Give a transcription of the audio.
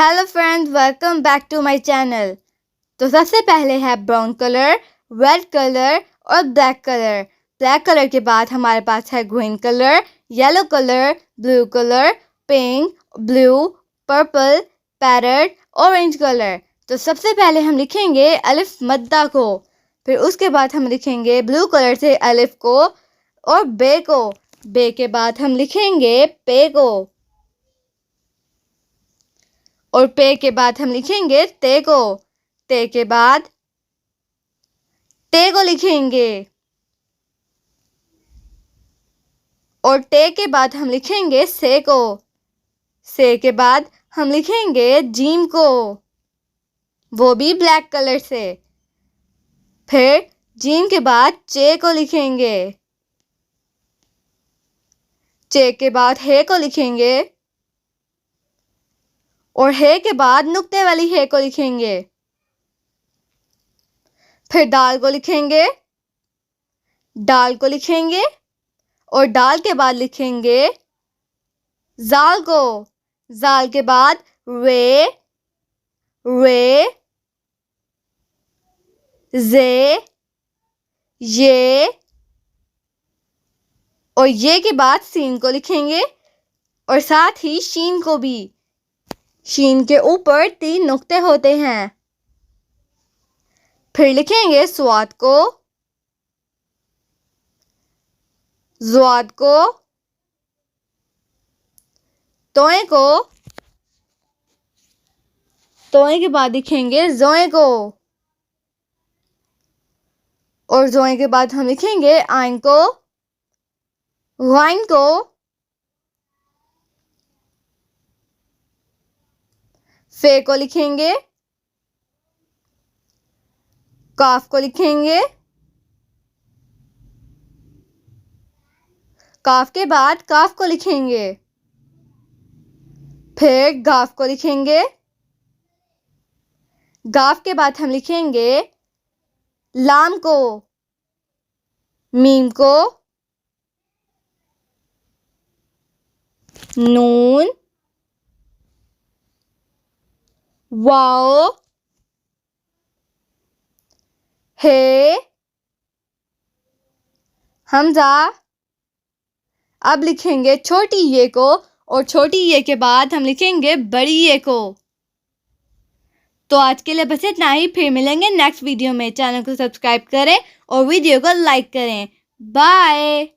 Hello friends, welcome back to my channel. तो सबसे पहले है ब्राउन कलर, रेड कलर और ब्लैक कलर। ब्लैक कलर के बाद हमारे पास है green colour, yellow colour, blue colour, pink, blue, purple, parrot, orange colour. तो सबसे पहले हम लिखेंगे अलिफ मद्दा को, फिर उसके बाद हम लिखेंगे ब्लू कलर से अलिफ को और बे को। बे के बाद हम लिखेंगे पे को, और पे के बाद हम लिखेंगे ते को। ते के बाद टे को लिखेंगे, और टे के बाद हम लिखेंगे से को। से के बाद हम लिखेंगे जीम को, वो भी ब्लैक कलर से। फिर जीम के बाद चे को लिखेंगे, चे के बाद हे को लिखेंगे, और हे के बाद नुक्ते वाली हे को लिखेंगे। फिर दाल को लिखेंगे, डाल को लिखेंगे, और डाल के बाद लिखेंगे जाल को। जाल के बाद रे, रे, जे, ये, और ये के बाद सीन को लिखेंगे, और साथ ही शीन को भी। शीन के ऊपर 3 नुक्ते होते हैं। फिर लिखेंगे स्वाद को, ज़्वाद को, तोए को, तोए के बाद लिखेंगे जोए को, और जोए के बाद हम लिखेंगे आइन को, गाइन को, फे को लिखेंगे, काफ को लिखेंगे, काफ के बाद काफ को लिखेंगे, फिर गाफ को लिखेंगे। गाफ के बाद हम लिखेंगे लाम को, मीम को, नून, वाओ, हे, हमजा। अब लिखेंगे छोटी ये को, और छोटी ये के बाद हम लिखेंगे बड़ी ये को। तो आज के लिए बस इतना ही, फिर मिलेंगे नेक्स्ट वीडियो में। चैनल को सब्सक्राइब करें और वीडियो को लाइक करें। बाय।